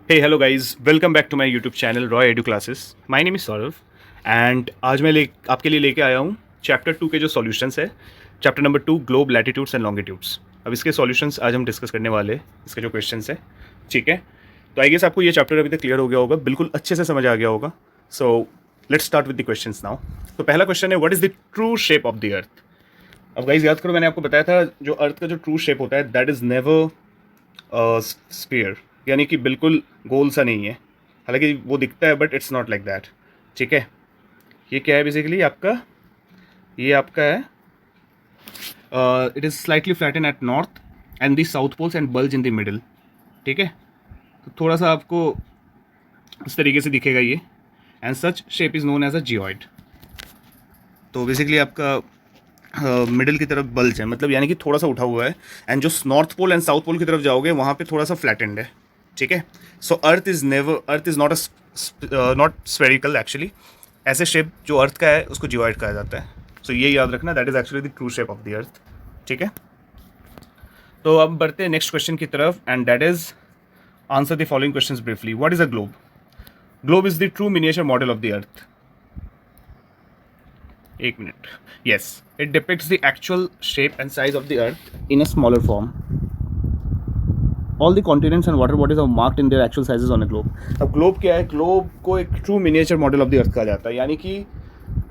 Hey hello guys, welcome back to my YouTube channel Roy edu classes. My name is Saurabh and आज मैं आपके लिए लेके आया हूँ चैप्टर 2 के जो सॉल्यूशंस है। Chapter number 2, globe latitudes and longitudes. अब इसके सॉल्यूशंस आज हम डिस्कस करने वाले हैं, इसके जो क्वेश्चंस है। ठीक है, तो आई गेस आपको ये चैप्टर अभी तक क्लियर हो गया होगा, बिल्कुल अच्छे से समझ आ गया होगा। So let's start with the questions now. तो पहला क्वेश्चन है, what is the true shape of the अर्थ। अब गाइस याद करो, मैंने आपको बताया था जो अर्थ का जो ट्रू शेप होता है दैट इज नेवर स्फीयर, यानी कि बिल्कुल गोल सा नहीं है। हालांकि वो दिखता है but it's not like that. ठीक है, ये क्या है बेसिकली आपका, ये आपका है it is slightly flatten at north and the south poles and bulge in the middle. ठीक है, तो थोड़ा सा आपको इस तरीके से दिखेगा ये, and such shape is known as a geoid. तो बेसिकली आपका मिडिल की तरफ बल्ज है, मतलब यानी कि थोड़ा सा उठा हुआ है, एंड जो north pole and south pole की तरफ जाओगे वहाँ पे थोड़ा सा फ्लैटेंड है। ठीक है, so earth is not not spherical actually. ऐसे शेप जो अर्थ का है उसको जियोइड कहा जाता है। सो ये याद रखना, that is actually the true shape of the earth. ठीक है, तो अब बढ़ते हैं नेक्स्ट क्वेश्चन की तरफ, and that is answer the following questions briefly. What is a globe? Globe is the true miniature model of the अर्थ। एक minute. Yes, it depicts the actual shape and size of the earth in a smaller form. All the continents and water bodies are marked in their actual sizes on a globe. अब globe क्या है? Globe को एक true miniature model of the अर्थ कहा जाता है, यानी कि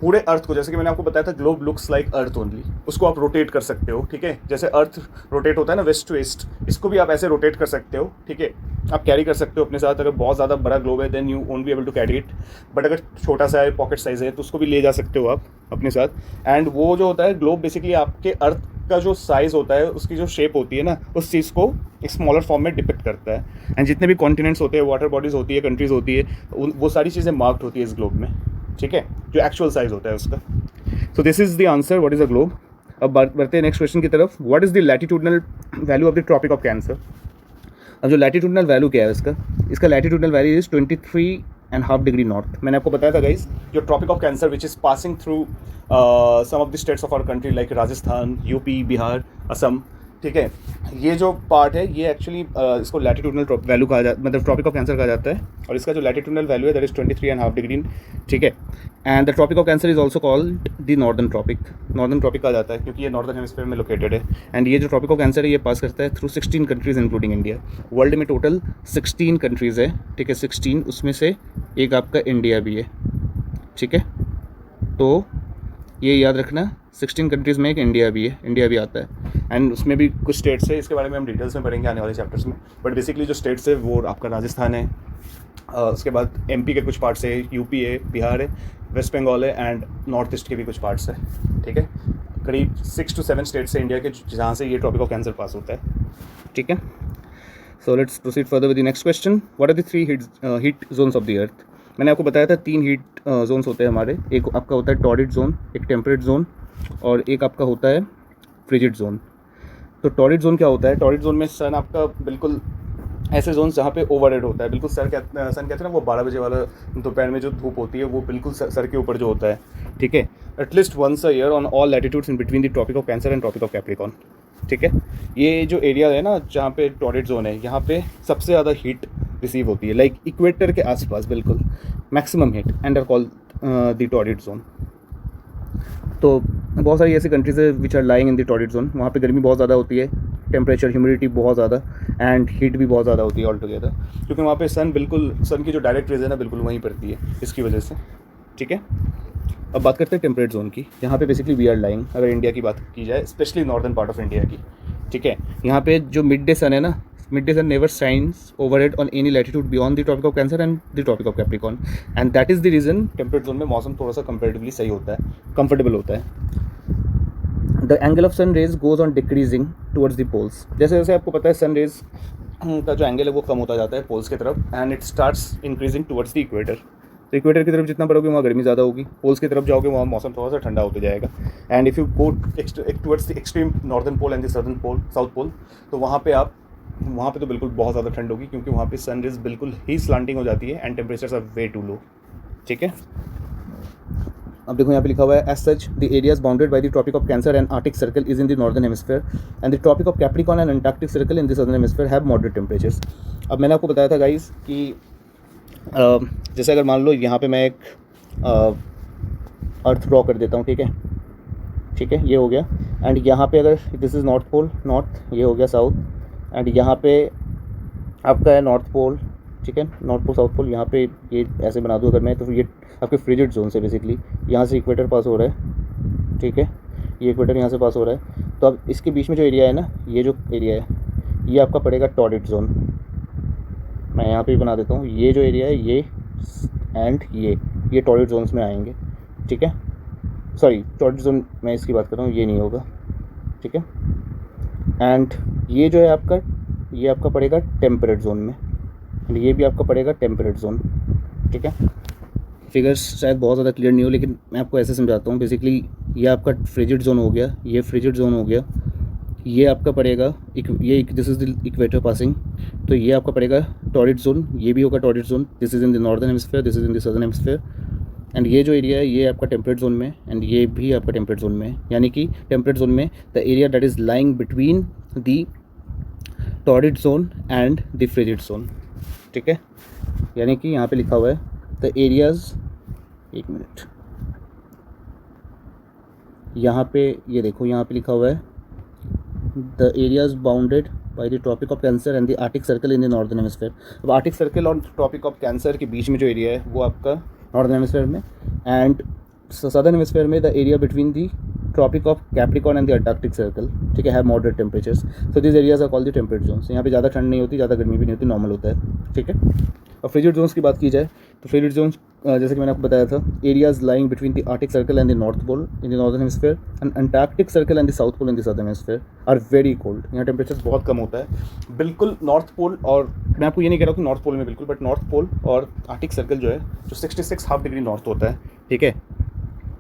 पूरे अर्थ को, जैसे कि मैंने आपको बताया था globe looks like earth only, उसको आप रोटेट कर सकते हो। ठीक है, जैसे अर्थ रोटेट होता है ना वेस्ट टू ईस्ट, इसको भी आप ऐसे रोटेट कर सकते हो। ठीक है, आप कैरी कर सकते हो अपने साथ। अगर बहुत ज़्यादा बड़ा ग्लोब है then you won't be able to carry it, but अगर छोटा सा है, पॉकेट साइज है, तो उसको भी ले जा सकते हो आप अपने साथ। एंड वो जो होता है ग्लोब बेसिकली आपके अर्थ का जो साइज़ होता है, उसकी जो शेप होती है ना, उस चीज़ को एक स्मॉलर फॉर्म में डिपिक्ट करता है। एंड जितने भी कॉन्टिनेंट्स होते हैं, वाटर बॉडीज़ होती है, कंट्रीज़ होती है, वो सारी चीज़ें मार्क्ड होती है इस ग्लोब में। ठीक है, जो एक्चुअल साइज होता है उसका। So this is the answer, what is a globe. अब बढ़ते हैं नेक्स्ट क्वेश्चन की तरफ। What is the latitudinal value of the tropic of Cancer. अब जो लैटिट्यूडनल वैल्यू क्या है इसका latitudinal value is 23.5 degree north. मैंने आपको बताया था गाइस, जो Tropic of Cancer which is passing through some of the states of our country like Rajasthan, UP, Bihar, Assam. ठीक है, ये जो पार्ट है ये एक्चुअली इसको लैटिट्यूडनल वैल्यू कहा जाता, मतलब ट्रॉपिक ऑफ कैंसर कहा जाता है, और इसका जो लैटिट्यूडनल वैल्यू है दैट इज 23.5 डिग्री। ठीक है, and the tropic of Cancer is also called the northern tropic. Northern tropic कहा जाता है क्योंकि ये नॉर्दर्न हेमिस्फीयर में लोकेटेड है। एंड ये जो ट्रॉपिक ऑफ कैंसर है ये पास करता है through 16 countries including India. World में टोटल 16 कंट्रीज़ है। ठीक है, 16, उसमें से एक आपका इंडिया भी है। ठीक है, तो ये याद रखना, 16 कंट्रीज़ में एक इंडिया भी है, इंडिया भी आता है। एंड उसमें भी कुछ स्टेट्स है, इसके बारे में हम डिटेल्स में पढ़ेंगे आने वाले चैप्टर्स में। बट बेसिकली जो स्टेट्स है वो आपका राजस्थान है, उसके बाद एमपी के कुछ पार्ट्स है, यूपी है, बिहार है, वेस्ट बंगाल है, एंड नॉर्थ ईस्ट के भी कुछ पार्ट्स है। ठीक है, करीब 6 to 7 स्टेट्स है इंडिया के जहाँ से ये टॉपिक ऑफ कैंसर पास होता है। ठीक है, so let's proceed further with the next question. What are the 3 heat zones of the earth. मैंने आपको बताया था 3 हीट जोन्स होते हैं हमारे। एक आपका होता है टॉरिड जोन, एक टेम्परेट जोन, और एक आपका होता है फ्रिजिड जोन। तो टॉरिड जोन क्या होता है? टॉरिड जोन में सन आपका बिल्कुल ऐसे जोन जहाँ पे ओवरहेड होता है, बिल्कुल सन कहते हैं ना, वो 12 बजे वाला दोपहर में जो धूप होती है वो बिल्कुल सर के ऊपर जो होता है। ठीक है, at least once a year on all latitudes in between the tropic of Cancer and tropic of Capricorn. ठीक है, ये जो एरिया है ना जहाँ पे टॉरिड जोन है, यहाँ पे सबसे ज़्यादा हीट रिसीव होती है, लाइक इक्वेटर के आसपास बिल्कुल maximum heat, and are called the torrid zone. तो बहुत सारी ऐसी कंट्रीज़ है which are lying in the torrid zone, वहाँ पे गर्मी बहुत ज़्यादा होती है, टेम्परेचर, ह्यूमिडिटी बहुत ज़्यादा, एंड हीट भी बहुत ज़्यादा होती है ऑल टुगेदर, क्योंकि वहाँ पे सन की जो डायरेक्ट रेज है ना बिल्कुल वहीं पड़ती है, इसकी वजह से। ठीक है, अब बात करते हैं टेम्परेट जोन की, जहाँ पे बेसिकली वी आर लाइंग, अगर इंडिया की बात की जाए, specially northern part of India की। ठीक है, यहाँ पे जो मिड डे सन है ना, mid day sun never shines overhead on any latitude beyond the tropic of Cancer and the tropic of Capricorn, and that is the reason temperate zone में मौसम थोड़ा सा कंपेरेटिवली सही होता है, कंफर्टेबल होता है। The angle of sun rays goes on decreasing towards the poles. जैसे जैसे आपको पता है सन रेज का जो एंगल है वो कम होता जाता है पोल्स की तरफ, and it starts increasing towards the equator. तो इक्वेटर की तरफ जितना बढ़ोगे वहाँ गर्मी ज़्यादा होगी, पोल्स की तरफ जाओगे वहाँ मौसम थोड़ा सा ठंडा होते जाएगा। And if you go towards the extreme northern pole and the southern pole, south pole, तो वहाँ पे तो बिल्कुल बहुत ज़्यादा ठंड होगी, क्योंकि वहाँ पे सन रेज बिल्कुल ही स्लांटिंग हो जाती है and temperatures are way too low. ठीक है, अब देखो यहाँ पे लिखा हुआ है as such the areas bounded by the tropic of Cancer and Arctic circle is in the northern hemisphere and the tropic of Capricorn and Antarctic circle in the southern hemisphere have moderate temperatures. अब मैंने आपको बताया था guys कि जैसे अगर मान लो यहाँ पे मैं एक अर्थ ड्रॉ कर देता हूँ, ठीक है ये हो गया, एंड यहाँ पे अगर this is north pole, north, ये हो गया साउथ, एंड यहाँ पे आपका है नॉर्थ पोल, ठीक है, नॉर्थ पोल साउथ पोल, यहाँ पे ये ऐसे बना दूँ अगर मैं, तो ये आपके फ्रिजिड जोन से बेसिकली यहाँ से इक्वेटर पास हो रहा है, ठीक है, ये इक्वेटर यहाँ से पास हो रहा है। तो अब इसके बीच में जो एरिया है ना, ये जो एरिया है ये आपका पड़ेगा टॉरिड जोन। मैं यहाँ पे भी बना देता हूँ, ये जो एरिया है ये एंड ये टॉरिड जोन्स में आएंगे, ठीक है, सॉरी टॉरिड जोन मैं इसकी बात कर रहा हूँ, ये नहीं होगा, ठीक है, एंड ये जो है आपका, ये आपका पड़ेगा टेम्परेट जोन में, एंड ये भी आपका पड़ेगा टेम्परेट जोन, ठीक है। फिगर्स शायद बहुत ज़्यादा क्लियर नहीं हो, लेकिन मैं आपको ऐसे समझाता हूँ। बेसिकली ये आपका फ्रिजिड जोन हो गया, ये फ्रिजिड जोन हो गया, ये आपका पड़ेगा ये this is the equator passing, तो ये आपका पड़ेगा टॉरिड जोन, ये भी होगा torrid zone, this is in the northern hemisphere, this is in the southern hemisphere, and ये जो एरिया है ये आपका टेम्परेट जोन में, एंड ये भी आपका टेम्परेट जोन में है। यानी कि टेम्परेट जोन में the area that is lying between the torrid zone and the frigid zone, ठीक है। यानी कि यहाँ पे लिखा हुआ है द एरियाज, एक मिनट, यहाँ पे ये देखो, यहाँ पे लिखा हुआ है the areas bounded by the tropic of Cancer and the Arctic Circle in the northern hemisphere. अब आर्टिक सर्कल और ट्रॉपिक ऑफ कैंसर के बीच में जो एरिया है वो आपका नॉर्दर्न हेमिस्फीयर में, एंड सदर्न हेमिस्फीयर में the area between the tropic of Capricorn and the Antarctic Circle, ठीक है, have moderate temperatures, so this areas are called the temperate zones. यहाँ पे ज़्यादा ठंड नहीं होती, ज़्यादा गर्मी भी नहीं होती, नॉर्मल होता है, ठीक है। और फ्रिजिड जोन्स की बात की जाए तो फ्रिजिड जोन्स जैसे कि मैंने आपको बताया था, areas lying between the Arctic circle and the north pole in the northern hemisphere and Antarctic circle and the south pole in the southern hemisphere are very cold. यहाँ टेम्परेचर बहुत कम होता है, बिल्कुल नॉर्थ पोल, और मैं आपको ये नहीं कह रहा हूँ कि नॉर्थ पोल में बिल्कुल, बट नॉर्थ पोल और आर्टिक सर्कल जो है जो 66 हाफ डिग्री नॉर्थ होता है, ठीक है,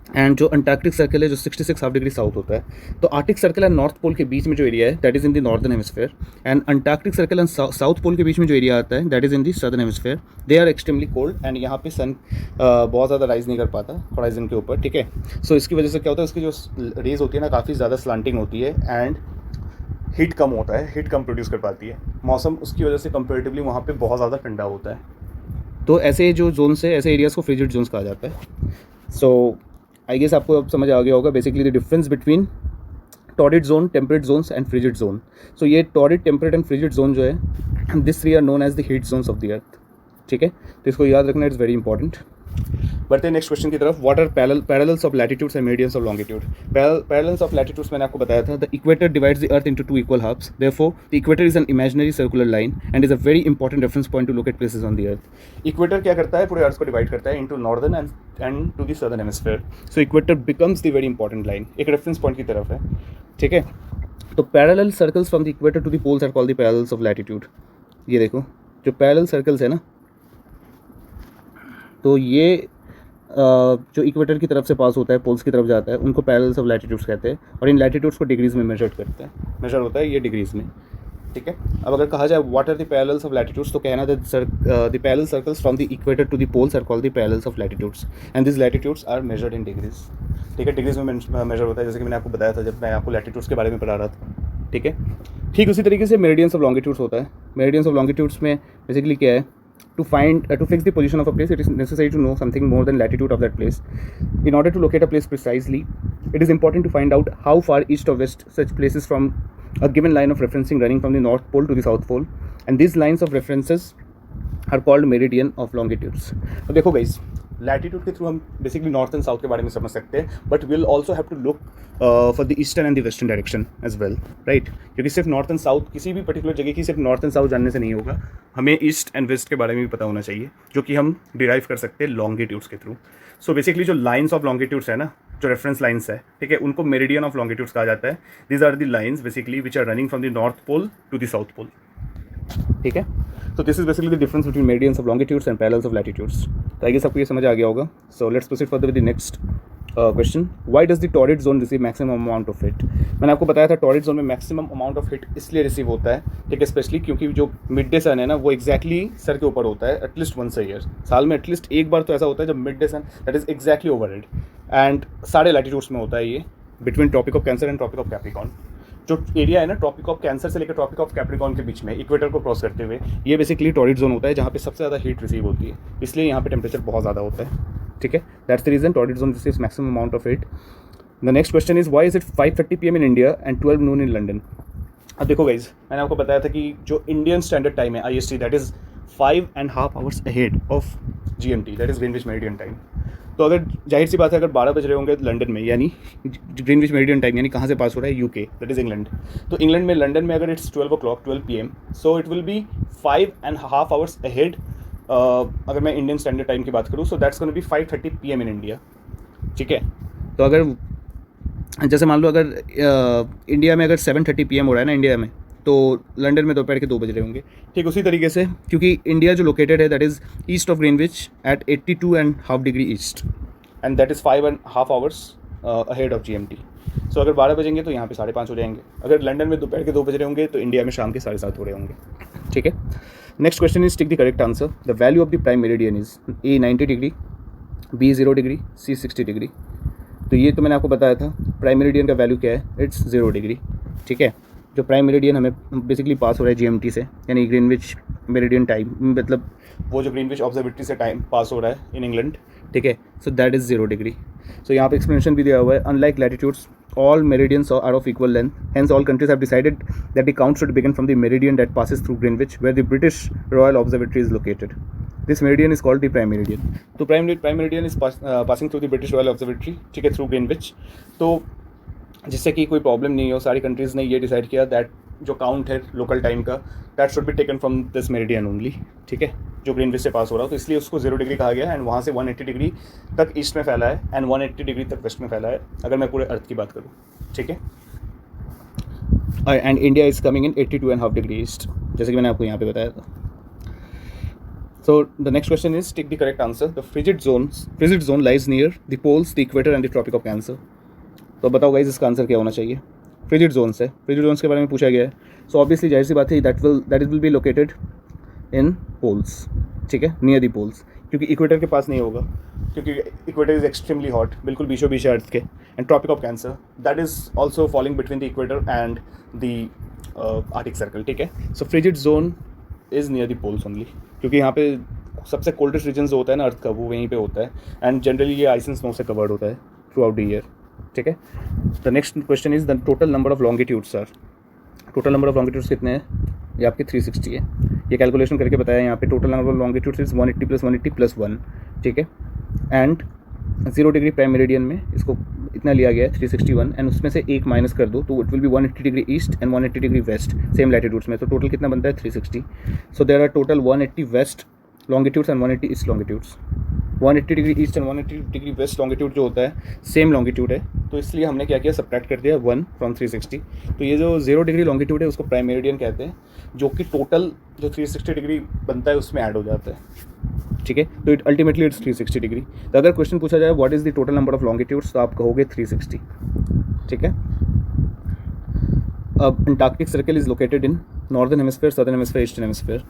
एंड जो अंटार्कटिक सर्कल है जो 66 हाफ डिग्री साउथ होता है। तो Arctic circle and north pole के बीच में जो एरिया है that is in the northern hemisphere, and Antarctic circle and south pole के बीच में जो एरिया आता है that is in the southern hemisphere. They are extremely cold, and यहाँ पे सन बहुत ज़्यादा राइज नहीं कर पाता हॉराइजन के ऊपर, ठीक है। सो इसकी वजह से क्या होता है, उसकी जो रेज होती है ना काफ़ी ज़्यादा स्लांटिंग होती है, एंड हीट कम होता है, हीट कम प्रोड्यूस कर पाती है। मौसम उसकी वजह से कंपेरेटिवली वहाँ पे बहुत ज़्यादा ठंडा होता है। तो ऐसे जो जोन्स है, ऐसे एरियाज़ को फ्रिजिड जोन्स कहा जाता है। सो आई गेस आपको अब समझ आ गया होगा basically the difference between torrid zone, temperate zones and frigid zone. So ये torrid, temperate and frigid zone जो है, this three are known as the heat zones of the earth, ठीक है। तो इसको याद रखना, इट्स वेरी इंपॉर्टेंट। बढ़ते हैं नेक्स्ट क्वेश्चन की तरफ। What are parallels of latitudes and meridians of longitude. Parallels of latitudes मैंने आपको बताया था, the equator divides the earth into two equal halves, therefore the equator is an imaginary circular line and is a very important reference point to locate places on the earth. Equator क्या करता है, पूरे earth को divide करता है into northern and to the southern hemisphere. So equator becomes the very important line, एक reference point की तरफ है, ठीक है। तो parallel circles from the equator to the poles are called the parallels of latitude. ये देखो जो पैरेलल सर्कल्स है ना, तो ये जो इक्वेटर की तरफ से पास होता है, पोल्स की तरफ जाता है, उनको पैरेलल्स ऑफ लैटिट्यूड्स कहते हैं, और इन लैटिट्यूड्स को डिग्रीज़ में मेजर होता है ये डिग्रीज़ में, ठीक है। अब अगर कहा जाए what are the parallels of latitudes, तो कहना the parallel circles from the equator to the poles are called the parallels of latitudes and this latitudes are measured in degrees, ठीक है। डिग्रीज में मेजर होता है, जैसे कि मैंने आपको बताया था जब मैं आपको लैटिट्यूड्स के बारे में पढ़ा रहा था, ठीक है। ठीक उसी तरीके से मेरिडियंस ऑफ लॉन्गिट्यूड्स होता है। मेरिडियंस ऑफ लॉन्गिट्यूड्स में बेसिकली क्या है, to fix the position of a place, it is necessary to know something more than latitude of that place. In order to locate a place precisely, it is important to find out how far east or west such places from a given line of referencing running from the north pole to the south pole, and these lines of references are called meridian of longitudes. तो देखो guys, latitude के through हम basically north and south के बारे में समझ सकते हैं, but will also have to look for the eastern and the western direction as well, right. क्योंकि सिर्फ नॉर्थ एंड साउथ, किसी भी पर्टिकुलर जगह की सिर्फ नॉर्थ एंड साउथ जानने से नहीं होगा, हमें ईस्ट एंड वेस्ट के बारे में भी पता होना चाहिए, जो कि हम डिराइव कर सकते हैं लॉन्गिट्यूड्स के थ्रू। सो बेसिकली जो लाइन्स ऑफ लॉन्गिट्यूड्स है ना, जो रेफरेंस लाइन्स है, ठीक है, उनको मेरिडियन ऑफ लॉन्गिट्यूड्स कहा जाता है। These are the lines basically which are running from the north pole to the south pole, ठीक है। तो this is basically the difference between meridians of longitudes and parallels of latitudes. तो I guess आपको ये समझ आ गया होगा। So let's proceed further with the next question. Why does the torrid zone receive maximum amount of heat. मैंने आपको बताया था टॉरिड जोन में मैक्सिमम अमाउंट ऑफ हिट इसलिए रिसीव होता है, ठीक है, स्पेशली क्योंकि जो मिड डे सन है ना वो एक्जैक्टली सर के ऊपर होता है एटलीस्ट वंस अ ईयर। साल में एटलीस्ट एक बार तो ऐसा होता है जब mid day sun that is exactly overhead, and सारे लैटिट्यूड्स में होता है ये, between tropic of Cancer and tropic of Capricorn. जो एरिया है ना ट्रॉपिक ऑफ कैंसर से लेकर ट्रॉपिक ऑफ कैप्रिकॉर्न के बीच में इक्वेटर को क्रॉस करते हुए, ये बेसिकली टॉरिड जोन होता है जहाँ पे सबसे ज़्यादा हीट रिसीव होती है, इसलिए यहाँ पे टेम्परेचर बहुत ज़्यादा होता है, ठीक है। That's the reason torrid zone receives maximum amount of heat. The next question is why is it 5:30 PM in India and 12 noon in London. अब देखो गाइज, मैंने आपको बताया था कि जो इंडियन स्टैंडर्ड टाइम है IST, that is 5.5 hours ahead of GMT, that is Greenwich meridian time. तो अगर जाहिर सी बात है अगर 12 बज रहे होंगे लंदन में, यानी ग्रीनविच मेरिडियन टाइम यानी कहाँ से पास हो रहा है, UK, दैट इज़ इंग्लैंड। तो इंग्लैंड में लंदन में अगर it's 12 o'clock 12 PM, so it will B 5.5 hours ahead. अगर मैं इंडियन स्टैंडर्ड टाइम की बात करूँ, so that's gonna be 5:30 PM in India, ठीक है। तो अगर जैसे मान लो अगर इंडिया में अगर 7:30 PM हो रहा है ना इंडिया में, तो लंदन में दोपहर के 2 बज रहे होंगे, ठीक उसी तरीके से, क्योंकि इंडिया जो लोकेटेड है that is east of Greenwich at 82.5 degree east, and that is 5.5 hours ahead of GMT। So अगर 12 बजेंगे तो यहाँ पे 5:30 हो जाएंगे। अगर लंदन में दोपहर के 2 बज रहे होंगे तो इंडिया में शाम के 7:30 हो रहे होंगे, ठीक है। Next question is tick the correct answer. The value of the prime meridian is A 90 degree, B 0 degree, C 60 degree. तो ये तो मैंने आपको बताया था, प्राइम मेरिडियन का वैल्यू क्या है, इट्स 0 डिग्री, ठीक है। जो प्राइम मेरिडियन हमें बेसिकली पास हो रहा है GMT से, यानी ग्रीनविच मेरिडियन टाइम, मतलब वो जो ग्रीनविच ऑब्जर्वेटरी से टाइम पास हो रहा है इन इंग्लैंड, ठीक है। So that is 0 degree. So यहाँ पे एक्सप्लेनेशन भी दिया हुआ है, unlike latitudes all meridians are of equal length, hence all countries have decided that the count should begin from the meridian that passes through Greenwich, where the British Royal Observatory is located. This meridian is called the prime meridian. तो prime meridian is passing through the British Royal Observatory, ठीक है, through Greenwich। तो जिससे कि कोई problem नहीं हो, सारी कंट्रीज़ ने ये डिसाइड किया दैट जो काउंट है लोकल टाइम का, that should be taken from this meridian only, ठीक है, जो ग्रीनविच से पास हो रहा हो। तो इसलिए उसको 0 डिग्री कहा गया है, एंड वहाँ से 180 डिग्री तक ईस्ट में फैला है एंड 180 डिग्री तक वेस्ट में फैला है, अगर मैं पूरे अर्थ की बात करूँ, ठीक है। And India is coming in 82.5 degree east, जैसे कि मैंने आपको यहाँ पे बताया था। So the next question is take the correct answer. The frigid zone lies near the poles, the equator and the tropic of Cancer. तो बताओ गाइज इसका आंसर क्या होना चाहिए। फ्रिजिड जोन्स है, फ्रिजिड जोन्स के बारे में पूछा गया है। सो ऑब्वियसली जाहिर सी बात है that will be located in poles, ठीक है, नियर दी पोल्स, क्योंकि इक्वेटर के पास नहीं होगा, क्योंकि इक्वेटर इज़ एक्सट्रीमली हॉट, बिल्कुल बीचों बीच अर्थ के। And tropic of Cancer that is also falling between the equator and the Arctic circle, ठीक है। So frigid zone is near the poles only, क्योंकि यहाँ पे सबसे कोल्डेस्ट रीजन जो होता है ना अर्थ का, वो वहीं पे होता है, एंड जनरली ये आइस एंड स्नो से कवर्ड होता है थ्रू आउट द ईयर, ठीक है। The next question is the total number of longitudes sir. Total number of longitudes कितने हैं, ये आपके 360 है। ये कैलकुलेशन करके बताया यहाँ पे, total number of longitudes is 180 + 180 + 1, ठीक है। एंड 0 डिग्री प्राइम मेरिडियन में इसको इतना लिया गया है 361, एंड उसमें से एक माइनस कर दो तो it will be 180 degree east and 180 degree west, same latitudes में। तो टोटल कितना बनता है 360। So there are total 180 west longitudes and 180 east longitudes. 180 degree east and 180 degree west longitude जो होता है सेम लॉन्गिट्यूड है, तो इसलिए हमने क्या किया, सब्ट्रैक्ट कर दिया 1 फ्रॉम 360। तो ये जो 0 डिग्री लॉन्गिट्यूड है उसको प्राइम मेरिडियन कहते हैं, जो कि टोटल जो 360 डिग्री बनता है उसमें ऐड हो जाता है, ठीक है। तो इट अल्टीमेटली इट्स 360 डिग्री। तो अगर क्वेश्चन पूछा जाए what is the total number of longitudes, तो आप कहोगे 360, ठीक है। अब Antarctic circle is located in northern hemisphere, southern hemisphere, eastern hemisphere.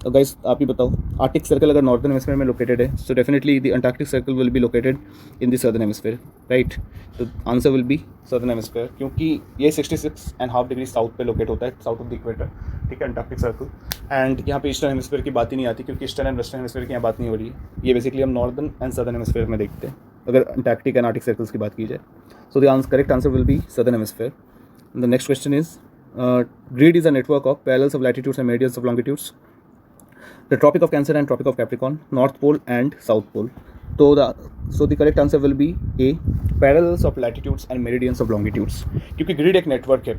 तो गाइस आप ही बताओ, आर्टिक सर्कल अगर नॉर्दर्न हेमिस्फीयर में लोकेटेड है, so definitely the Antarctic circle will be located in the southern hemisphere, right. तो answer will be southern hemisphere, क्योंकि ये 66.5 डिग्री साउथ पे लोकेट होता है, साउथ ऑफ द इक्वेटर, ठीक है, अंटार्कटिक सर्कल। एंड यहाँ पे ईस्टर्न हेमिस्फीयर की बात ही नहीं आती, क्योंकि ईस्टर्न एंड वेस्टर्न हेमिस्फीयर की यहाँ बात नहीं हो रही है। ये बेसिकली हम नॉर्दर्न एंड सदर्न हेमिस्फीयर में देखते हैं अगर अंटार्कटिक एंड आर्टिक सर्कल्स की बात की जाए। So the correct answer will be southern hemisphere. The next question is grid is a network of parallels of latitudes and meridians of longitudes, the tropic of cancer and tropic of capricorn, north pole and south pole. So the correct answer will be A, parallels of latitudes and meridians of longitudes, क्योंकि grid एक network है,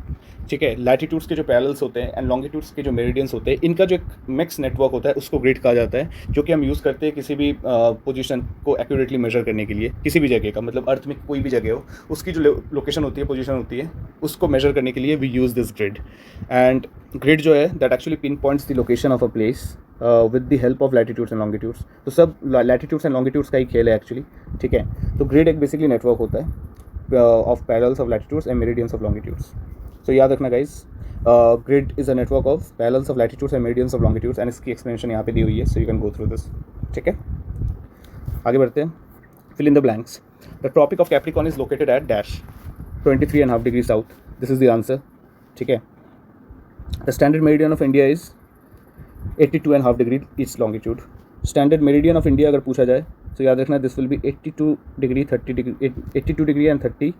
ठीक है। Latitudes के जो parallels होते हैं and longitudes के जो मेरिडियंस होते हैं, इनका जो एक मिक्स नेटवर्क होता है उसको ग्रिड कहा जाता है, जो कि हम यूज़ करते हैं किसी भी पोजीशन को एक्यूरेटली मेजर करने के लिए, किसी भी जगह का, मतलब अर्थ में कोई भी जगह हो उसकी जो लोकेशन होती है, पोजीशन होती है, उसको मेजर करने के लिए we use this grid. And grid जो है that actually pinpoints the location of a place with the help of latitudes and longitudes. तो सब लैटिट्यूड्स एंड लॉन्गिट्यूड्स का ही खेल है एक्चुअली, ठीक है। तो ग्रिड एक बेसिकली नेटवर्क होता है of parallels of latitudes and meridians of longitudes. So याद रखना guys, grid is a network of parallels of latitudes and meridians of longitudes, and इसकी एक्सप्लेनेशन यहाँ पे दी हुई है, so you can go through this, ठीक है। आगे बढ़ते हैं, fill in the blanks. The tropic of Capricorn is located at dash 23.5 degree south. This is the answer. ठीक है. The standard meridian of India is 82.5 degree east longitude. Standard meridian of India अगर पूछा जाए तो याद रखना this will be 82 degree 30 degree 82 degree and 30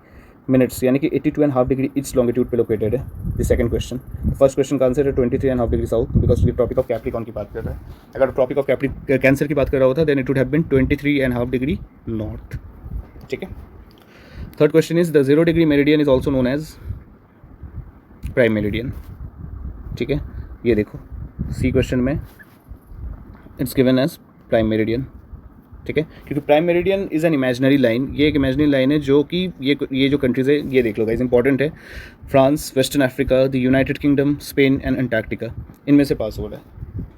minutes, यानी कि 82.5 डिग्री ईस्ट लॉन्गिट्यूड पे लोकेटेड है. The second question. First question का आंसर है 23.5 डिग्री साउथ, बिकॉज ये ट्रॉपिक ऑफ कैप्रिकॉन की बात कर रहा है. अगर ट्रॉपिक ऑफ कैंसर की बात कर रहा होता then it would have been 23.5 degree north. ठीक है. Third question is the 0 degree meridian is also known as prime meridian. ठीक है. ये देखो सी क्वेश्चन में it's given as prime meridian. ठीक है. क्योंकि prime meridian is an imaginary line. ये एक इमेजिनरी लाइन है जो कि ये जो कंट्रीज़ है ये देख लो गाइस, इंपॉर्टेंट है. France, western Africa, the United kingdom, Spain and Antarctica, इनमें से पास हो रहा है.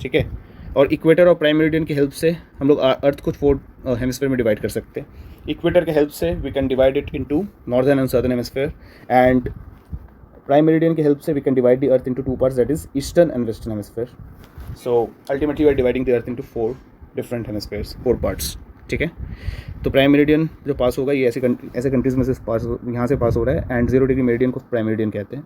ठीक है. और इक्वेटर और प्राइम मेरिडियन की हेल्प से हम लोग अर्थ को 4 हेमिस्फीयर में डिवाइड कर सकते हैं. इक्वेटर के हेल्प से we can divide it into northern and southern hemisphere, and prime meridian की हेल्प से we can divide the earth into 2 parts, that is eastern and western hemisphere. So ultimately we are dividing the earth into 4 different hemispheres, 4 parts. ठीक है. तो prime meridian जो पास होगा ये ऐसे countries में से यहाँ से पास हो रहा है, एंड 0 डिग्री मेरिडियन को प्राइम मेरिडियन कहते हैं.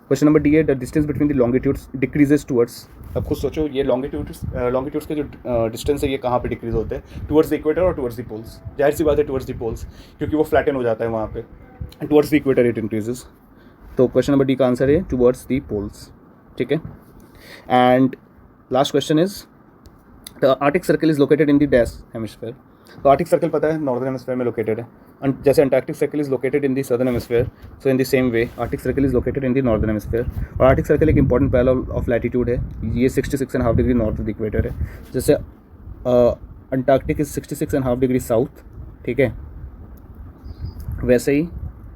क्वेश्चन नंबर डी है the distance between the longitudes decreases towards. अब खुद सोचो ये लॉन्गिट्यूड्स के जो डिस्टेंस है ये कहाँ पे डिक्रीज होते हैं, टुवर्ड्स द इक्वेटर और टुवर्ड्स द पोल्स. जाहिर सी बात है टुवर्ड्स द पोल्स, क्योंकि वो फ्लैटन हो जाता है वहाँ पे. Towards the equator it increases. तो क्वेश्चन नंबर डी का आंसर है टुवर्ड्स द पोल्स. ठीक है. And last question is the Arctic circle is located in the dash hemisphere. तो आर्टिक सर्कल पता है नॉर्दर्न हेमिस्फीयर में लोकेटेड है, जैसे Antarctic circle is located in the southern hemisphere, so in the same way Arctic circle is located in the northern hemisphere. और Arctic circle एक important parallel of latitude है. ये 66.5 degree north of the equator है. जैसे Antarctic is 66.5 degree south. ठीक है. वैसे ही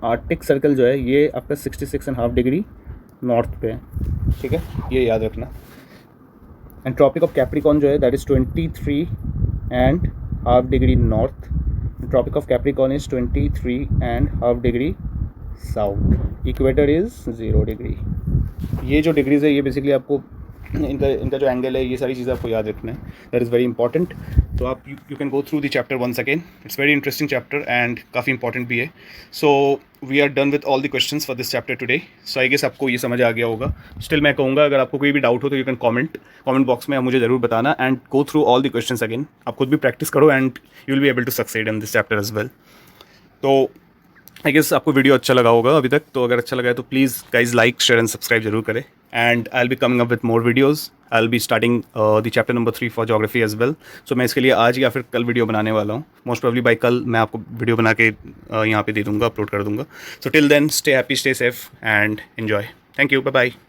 Arctic circle जो है ये आपका 66.5 डिग्री नॉर्थ पे है. ठीक है. ये याद रखना. एंड ट्रॉपिक ऑफ कैप्रिकॉन जो है that is 23.5 degree north. Tropic of Capricorn is 23.5 degree south. Equator is 0 degree. ये जो डिग्रीज है ये बेसिकली आपको इनका जो एंगल है ये सारी चीज़ें आपको याद रखना है. That is very important. तो आप you can go through the chapter once again. It's very interesting chapter and काफ़ी इंपॉर्टेंट भी है. So we are done with all the questions for this chapter today. So I guess आपको ये समझ आ गया होगा. स्टिल मैं कहूँगा अगर आपको कोई भी डाउट हो तो यू कैन कमेंट बॉक्स में आप मुझे ज़रूर बताना and go through all the questions again. आप खुद भी प्रैक्टिस करो and you will be able to succeed in this chapter as well. तो आई गेस आपको वीडियो अच्छा लगा होगा अभी तक. तो अगर अच्छा लगा है तो please guys like share and subscribe जरूर करें. And I will be coming up with more videos. I will be starting the chapter number 3 for geography as well. So मैं इसके लिए आज या फिर कल वीडियो बनाने वाला हूँ. मोस्ट प्रोबेबली बाई कल मैं आपको वीडियो बना के यहाँ पे दे दूँगा, अपलोड कर दूँगा. So till then stay happy, stay safe and enjoy. Thank you. Bye bye.